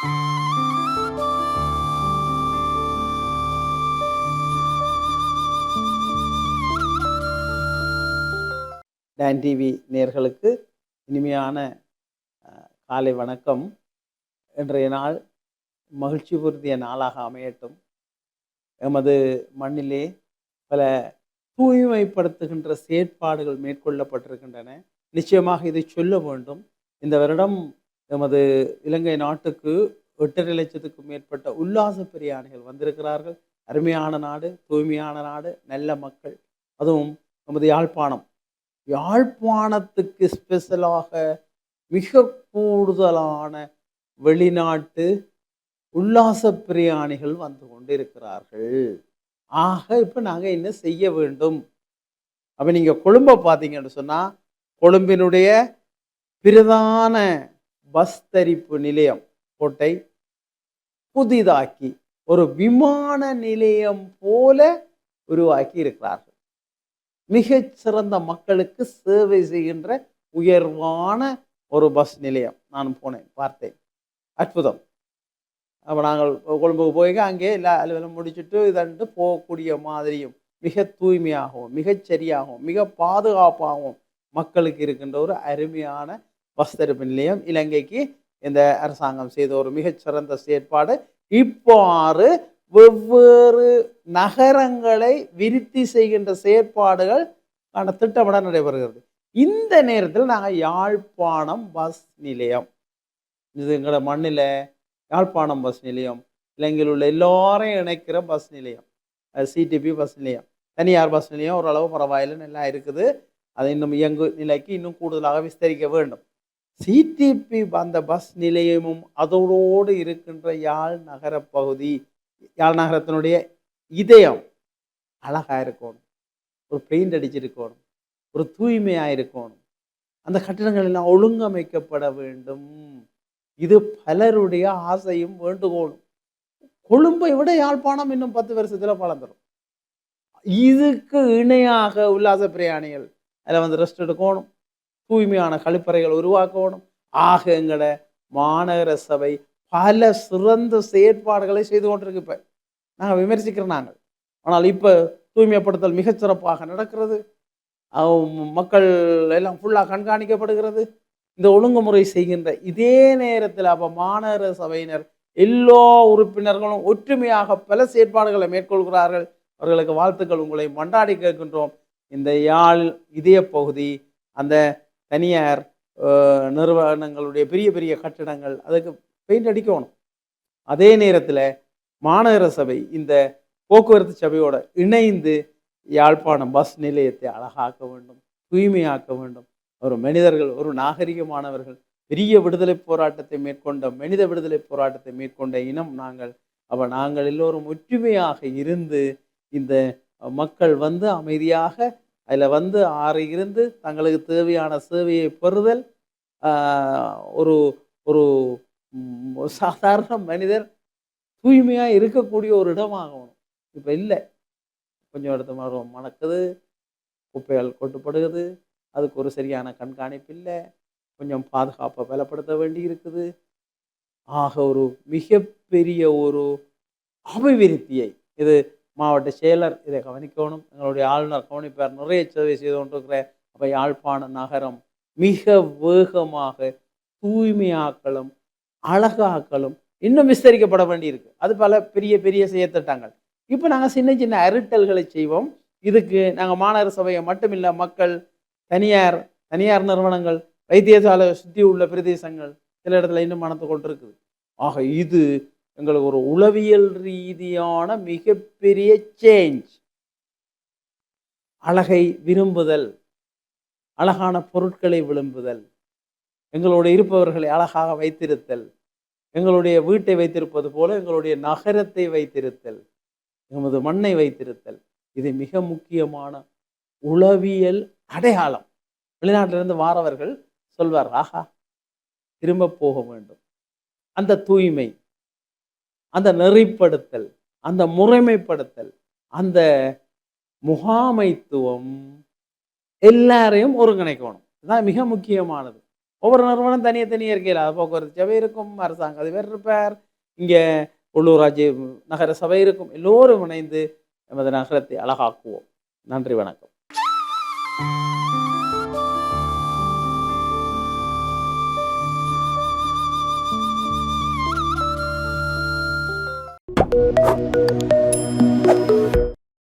Don TV நேயர்களுக்கு இனிமையான காலை வணக்கம். இன்றைய நாள் மகிழ்ச்சி பொருந்திய நாளாக அமையட்டும். எமது மண்ணிலே பல தூய்மைப்படுத்துகின்ற செயற்பாடுகள் மேற்கொள்ளப்பட்டிருக்கின்றன. நிச்சயமாக இதை சொல்ல வேண்டும். இந்த வருடம் எமது இலங்கை நாட்டுக்கு 8.5 லட்சத்துக்கும் மேற்பட்ட உல்லாச பிரயாணிகள் வந்திருக்கிறார்கள். அருமையான நாடு, தூய்மையான நாடு, நல்ல மக்கள். அதுவும் நமது யாழ்ப்பாணத்துக்கு ஸ்பெஷலாக மிக கூடுதலான வெளிநாட்டு உல்லாச பிரயாணிகள் வந்து கொண்டிருக்கிறார்கள். ஆக இப்போ நாங்கள் என்ன செய்ய வேண்டும்? அப்போ நீங்கள் கொழும்பை பார்த்தீங்கன்னு சொன்னால், கொழும்பினுடைய பிரதான பஸ் தரிப்பு நிலையம் கோட்டை புதிதாக்கி ஒரு விமான நிலையம் போல உருவாக்கி இருக்கிறார்கள். மிகச் சிறந்த மக்களுக்கு சேவை செய்கின்ற உயர்வான ஒரு பஸ் நிலையம். நான் போனேன், பார்த்தேன், அற்புதம். அப்போ நாங்கள் கொழும்புக்கு போய் அங்கே எல்லா அலுவலம் முடிச்சுட்டு இதண்டு போகக்கூடிய மாதிரியும் மிக தூய்மையாகவும் மிகச்சரியாகவும் மிக பாதுகாப்பாகவும் மக்களுக்கு இருக்கின்ற ஒரு அருமையான பஸ் தரிப்பு நிலையம் இலங்கைக்கு இந்த அரசாங்கம் செய்த ஒரு மிகச்சிறந்த செயற்பாடு. இவ்வாறு வெவ்வேறு நகரங்களை விருத்தி செய்கின்ற செயற்பாடுகள் திட்டமிட நடைபெறுகிறது. இந்த நேரத்தில் நாங்கள் யாழ்ப்பாணம் பஸ் நிலையம், இது எங்களோட மண்ணில் யாழ்ப்பாணம் பஸ் நிலையம், இலங்கையில் உள்ள எல்லாரையும் இணைக்கிற பஸ் நிலையம், சிடிபி பஸ் நிலையம், தனியார் பஸ் நிலையம் ஓரளவு பரவாயில்லை, நல்லா இருக்குது. அதை இன்னும் இயங்கு நிலைக்கு இன்னும் கூடுதலாக விஸ்தரிக்க வேண்டும். சிடிபி அந்த பஸ் நிலையமும் அதோடு இருக்கின்ற யாழ் நகர பகுதி, யாழ் நகரத்தினுடைய இதயம் அழகாக இருக்கணும், ஒரு பெயிண்ட் அடிச்சிருக்கணும், ஒரு தூய்மையாக இருக்கணும், அந்த கட்டிடங்கள் எல்லாம் ஒழுங்கமைக்கப்பட வேண்டும். இது பலருடைய ஆசையும் வேண்டுகோளும். கொழும்பை விட யாழ்ப்பாணம் இன்னும் 10 வருஷத்தில் வளர்ந்துடும். இதுக்கு இணையாக உல்லாச பிரயாணிகள் அதில் வந்து ரெஸ்ட் எடுக்கணும், தூய்மையான கழிப்பறைகள் உருவாக்கணும். ஆக எங்களோட மாநகர சபை பல சிறந்த செயற்பாடுகளை செய்து கொண்டிருக்கு. இப்போ நாங்கள் விமர்சிக்கிறோம் நாங்கள், ஆனால் இப்போ தூய்மைப்படுத்தல் மிகச்சிறப்பாக நடக்கிறது. மக்கள் எல்லாம் ஃபுல்லாக கண்காணிக்கப்படுகிறது. இந்த ஒழுங்குமுறை செய்கின்ற இதே நேரத்தில் அப்போ மாநகர சபையினர் எல்லா உறுப்பினர்களும் ஒற்றுமையாக பல செயற்பாடுகளை மேற்கொள்கிறார்கள். அவர்களுக்கு வாழ்த்துக்கள். உங்களை மண்டாடி கேட்கின்றோம். இந்த யாழ் இதய பகுதி, அந்த தனியார் நிறுவனங்களுடைய பெரிய பெரிய கட்டிடங்கள் அதுக்கு பெயிண்ட் அடிக்கணும். அதே நேரத்தில் மாநகர சபை இந்த போக்குவரத்து சபையோடு இணைந்து யாழ்ப்பாணம் பஸ் நிலையத்தை அழகாக்க வேண்டும், தூய்மையாக்க வேண்டும். ஒரு மனிதர்கள், ஒரு நாகரிகமானவர்கள், பெரிய விடுதலை போராட்டத்தை மேற்கொண்ட, மனித விடுதலை போராட்டத்தை மேற்கொண்ட இனம் நாங்கள். அப்போ நாங்கள் எல்லோரும் ஒற்றுமையாக இருந்து இந்த மக்கள் வந்து அமைதியாக அதில் வந்து ஆறு இருந்து தங்களுக்கு தேவையான சேவையை பெறுதல், ஒரு ஒரு சாதாரண மனிதர் தூய்மையாக இருக்கக்கூடிய ஒரு இடமாகணும். இப்போ இல்லை, கொஞ்சம் இடத்த மரம் மணக்குது, குப்பைகள் கொட்டுப்படுகிறது, அதுக்கு ஒரு சரியான கண்காணிப்பு இல்லை, கொஞ்சம் பாதுகாப்பை பலப்படுத்த வேண்டி இருக்குது. ஆக ஒரு மிகப்பெரிய ஒரு அபிவிருத்தியை இது மாவட்ட செயலர் இதை கவனிக்கணும், எங்களுடைய ஆளுநர் கவனிப்பார், நிறைய சேவை செய்து கொண்டிருக்கிற. அப்போ யாழ்ப்பாண நகரம் மிக வேகமாக தூய்மையாக்கலும் அழகாக்கலும் இன்னும் விஸ்தரிக்கப்பட வேண்டியிருக்கு. அது பல பெரிய பெரிய செயற்திட்டங்கள். இப்போ நாங்கள் சின்ன சின்ன அருட்டல்களை செய்வோம். இதுக்கு நாங்கள் மாநகர சபையை மட்டுமில்லை, மக்கள், தனியார் நிறுவனங்கள், வைத்தியசாலை சுற்றி உள்ள பிரதேசங்கள் சில இடத்துல இன்னும் மனத்து கொண்டிருக்குது. ஆக இது எங்களுக்கு ஒரு உளவியல் ரீதியான மிகப்பெரிய சேஞ்ச். அழகை விரும்புதல், அழகான பொருட்களை விரும்புதல், எங்களோட இருப்பவர்களை அழகாக வைத்திருத்தல், எங்களுடைய வீட்டை வைத்திருப்பது போல எங்களுடைய நகரத்தை வைத்திருத்தல், எமது மண்ணை வைத்திருத்தல், இது மிக முக்கியமான உளவியல் அடையாளம். வெளிநாட்டிலிருந்து வாரவர்கள் சொல்வார், ஆஹா திரும்ப போக வேண்டும். அந்த தூய்மை, அந்த நெறிப்படுத்தல், அந்த முறைமைப்படுத்தல், அந்த முகாமைத்துவம் எல்லாரையும் ஒருங்கிணைக்கணும். இதுதான் மிக முக்கியமானது. ஒவ்வொரு நிறுவனம் தனியே இருக்கையில் அது போக்குவரத்து சபை இருக்கும், அரசாங்க அதிபர் இருப்பார், இங்கே உள்ளூராட்சி நகர சபை இருக்கும். எல்லோரும் இணைந்து நமது நகரத்தை அழகாக்குவோம். நன்றி, வணக்கம்.